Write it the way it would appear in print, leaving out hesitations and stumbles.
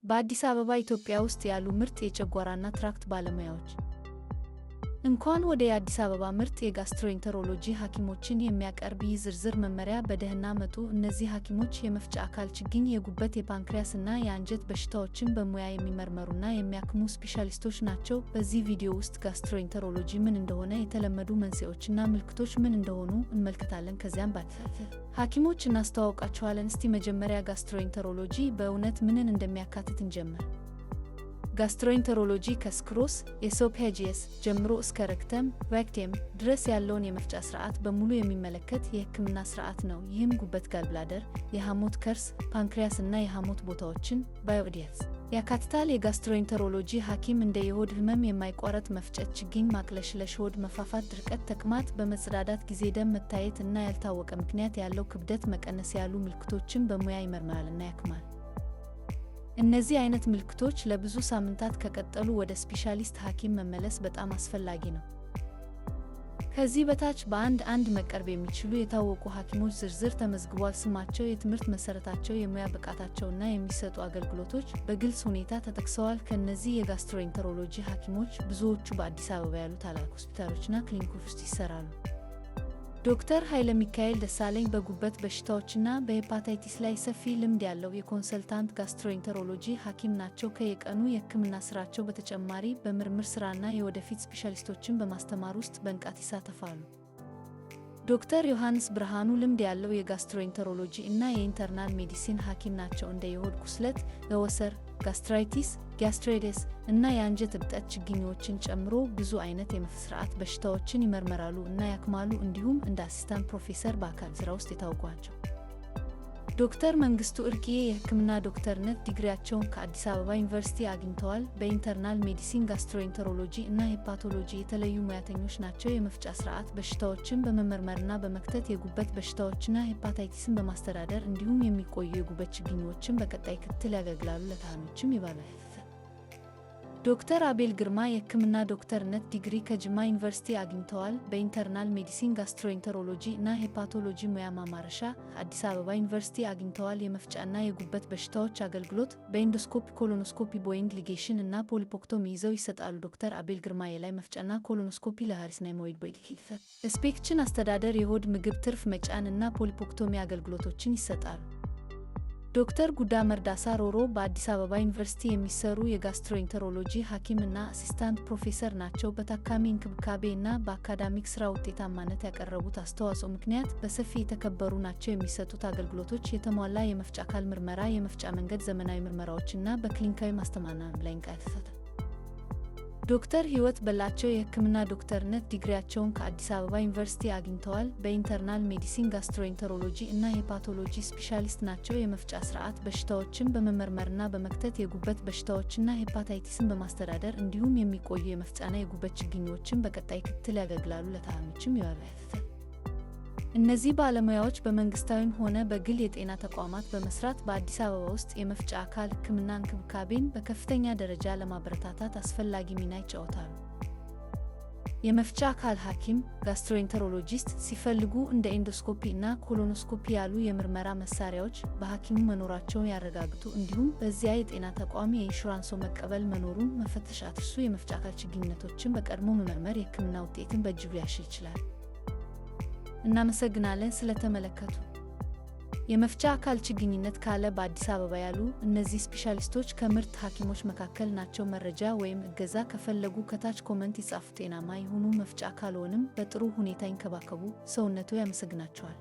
በአዲስ አበባ ኢትዮጵያ ውስጥ ያሉ ምርጥ የጨጓራና ትራክት ባለሙያዎች እንኳን ወደ የአዲስ አበባ ምርጥ የጋስትሮኢንተሮሎጂ ሐኪሞችን የሚያቀርብ ይህ ዝርዝር መመሪያ በደህና መጡ። እነዚህ ሐኪሞች የመፍጫ አካል ችግኝ፣ የጉበት፣ የፓንክሪያስና የአንጀት በሽታዎችን በሙያ የሚመረምሩና የሚያክሙ ስፔሻሊስቶች ናቸው። በዚህ ቪዲዮ ውስጥ ጋስትሮኢንተሮሎጂ ምን እንደሆነ፣ የተለመዱ መንስኤዎችና ምልክቶች ምን እንደሆኑ እንመለከታለን። ከዚያም ሐኪሞች እናስተዋውቃቸዋለን። እስቲ መጀመሪያ ጋስትሮኢንተሮሎጂ በእውነት ምንን እንደሚያካትት እንጀምር። ጋስትሮኢንተሮሎጂ ከስክሮስ ኤሶፓጂየስ ጀምሮ እስከ ረክተም ሬክተም ድረስ ያለውን የመፍጫ ስርዓት በሙሉ የሚመለከት የሕክምና ስርዓት ነው። ይህም ጉበት፣ ጋልብላደር፣ የሐሞት ከርስ፣ ፓንክሪያስ እና የሐሞት ቦታዎችን ባዮዲያስ ያካትታል። የጋስትሮኢንተሮሎጂ ሐኪም እንደ የሆድ ህመም፣ የማይቋረጥ መፍጨት፣ ችግኝ ማቅለሽለሽ፣ ሆድ መፋፋት፣ ድርቀት፣ ተቅማጥ፣ በመጸዳዳት ጊዜ ደም መታየት እና ያልታወቀ ምክንያት ያለው ክብደት መቀነስ ያሉ ምልክቶችን በሙያ ይመረምራልና ያክማል። እነዚህ አይነት ምልክቶች ለብዙ ሳምንታት ከቀጠሉ ወደ ስፔሻሊስት ሐኪም መመለስ በጣም አስፈላጊ ነው። ከዚህ በታች በአንድ መቀርብ የሚችሉ የታወቁ ሐኪሞች ዝርዝር ተመዝግቧል። ስማቸው፣ የትምህርት መሰረታቸው፣ የሙያ ብቃታቸውና የሚሰጡ አገልግሎቶች በግልጽ ሁኔታ ተጠቅሰዋል። ከእነዚህ የጋስትሮኢንተሮሎጂ ሐኪሞች ብዙዎቹ በአዲስ አበባ ያሉ ታላላቅ ሆስፒታሎችና ክሊኒኮች ውስጥ ይሰራሉ። ዶክተር ኃይለ ሚካኤል ደሳለኝ በጉበት በሽታዎችና በሄፓታይቲስ ላይ ሰፊ ልምድ ያለው የኮንሰልታንት ጋስትሮኢንተሮሎጂ ሐኪም ናቸው። ከየቀኑ የሕክምና ስራቸው በተጨማሪ በምርምር ስራና የወደፊት ስፔሻሊስቶችን በማስተማር ውስጥ በንቃት ይሳተፋሉ። ዶክተር ዮሐንስ ብርሃኑ ልምድ ያለው የጋስትሮኢንተሮሎጂ እና የኢንተርናል ሜዲሲን ሐኪም ናቸው። እንደ የሆድ ቁስለት፣ የወሰር ጋስትራይቲስ፣ ጋስትሬደስ እና የአንጀት እብጠት ችግኞችን ጨምሮ ብዙ አይነት የመፍጫ ስርዓት በሽታዎችን ይመረምራሉ እና ያክማሉ። እንዲሁም እንደ አሲስታንት ፕሮፌሰር በአካል ስራ ውስጥ የታወቋቸው። ዶክተር መንግስቱ እርቅዬ የሕክምና ዶክተርነት ዲግሪያቸውን ከአዲስ አበባ ዩኒቨርሲቲ አግኝተዋል። በኢንተርናል ሜዲሲን፣ ጋስትሮኢንተሮሎጂ እና ሄፓቶሎጂ የተለዩ ሙያተኞች ናቸው። የመፍጫ ስርዓት በሽታዎችን በመመርመርና በመክተት፣ የጉበት በሽታዎችና ሄፓታይቲስን በማስተዳደር እንዲሁም የሚቆዩ የጉበት ችግኞችን በቀጣይ ክትትል ያገለግላሉ። ለታካሚዎችም ይባላል። ዶክተር አቤል ግርማ የሕክምና ዶክተርነት ዲግሪ ከጅማ ዩኒቨርሲቲ አግኝተዋል። በኢንተርናል ሜዲሲን፣ ጋስትሮኢንተሮሎጂ እና ሄፓቶሎጂ ሙያ ማማረሻ አዲስ አበባ ዩኒቨርሲቲ አግኝተዋል። የመፍጫና የጉበት በሽታዎች አገልግሎት በኢንዶስኮፒ፣ ኮሎኖስኮፒ፣ ቦይንግ ሊጌሽን እና ፖሊፖክቶሚ ይዘው ይሰጣሉ። ዶክተር አቤል ግርማ የላይ መፍጫና ኮሎኖስኮፒ፣ ለሃሪስና ሄሞሮይድ ኢንፌክሽን አስተዳደር፣ የሆድ ምግብ ትርፍ መጫን እና ፖሊፖክቶሚ አገልግሎቶችን ይሰጣሉ። ዶክተር ጉዳ መርዳሳ ሮሮ በአዲስ አበባ ዩኒቨርሲቲ የሚሰሩ የጋስትሮኢንተሮሎጂ ሐኪም እና አሲስታንት ፕሮፌሰር ናቸው። በታካሚ እንክብካቤ እና በአካዳሚክ ስራ ውጤታማነት ያቀረቡት አስተዋጽኦ ምክንያት በሰፊ የተከበሩ ናቸው። የሚሰጡት አገልግሎቶች የተሟላ የመፍጫ አካል ምርመራ፣ የመፍጫ መንገድ ዘመናዊ ምርመራዎች እና በክሊኒካዊ ማስተማሪያ ላይ እንቃተታል። ዶክተር ህይወት በላቸው የሕክምና ዶክተርነት ዲግሪያቸውን ከአዲስ አበባ ዩኒቨርሲቲ አግኝተዋል። በኢንተርናል ሜዲሲን፣ ጋስትሮኢንተሮሎጂ እና ሄፓቶሎጂ ስፔሻሊስት ናቸው። የመፍጫ ስርዓት በሽታዎችን በመመርመርና በመክተት፣ የጉበት በሽታዎችና ሄፓታይቲስን በማስተዳደር እንዲሁም የሚቆዩ የመፍጫና የጉበት ችግኞችን በቀጣይ ክትትል ያገለግላሉ። ለታካሚዎችም ይባላል። እነዚህ ባለሙያዎች በመንግስታዊም ሆነ በግል የጤና ተቋማት በመስራት በአዲስ አበባ ውስጥ የመፍጫ አካል ሕክምና እንክብካቤን በከፍተኛ ደረጃ ለማበረታታት አስፈላጊ ሚና ይጫወታሉ። የመፍጫ አካል ሐኪም ጋስትሮኢንተሮሎጂስት ሲፈልጉ እንደ ኢንዶስኮፒ እና ኮሎኖስኮፒ ያሉ የምርመራ መሳሪያዎች በሐኪሙ መኖራቸውን ያረጋግጡ። እንዲሁም በዚያ የጤና ተቋም የኢንሹራንስ መቀበል መኖሩን መፈተሽ አትርሱ። የመፍጫ አካል ችግኝነቶችን በቀድሞ መመርመር የሕክምና ውጤትን በእጅጉ ሊያሻሽል ይችላል። እናመሰግናለን ስለተመለከቱ። የመፍጫ አካል ችግኝነት ካለ በአዲስ አበባ ያሉ እነዚህ ስፔሻሊስቶች ከምርጥ ሐኪሞች መካከል ናቸው። መረጃ ወይም እገዛ ከፈለጉ ከታች ኮመንት ይጻፉ። ጤናማ ይሁኑ። መፍጫ አካልዎንም በጥሩ ሁኔታ ይንከባከቡ። ሰውነቱ ያመሰግናቸዋል።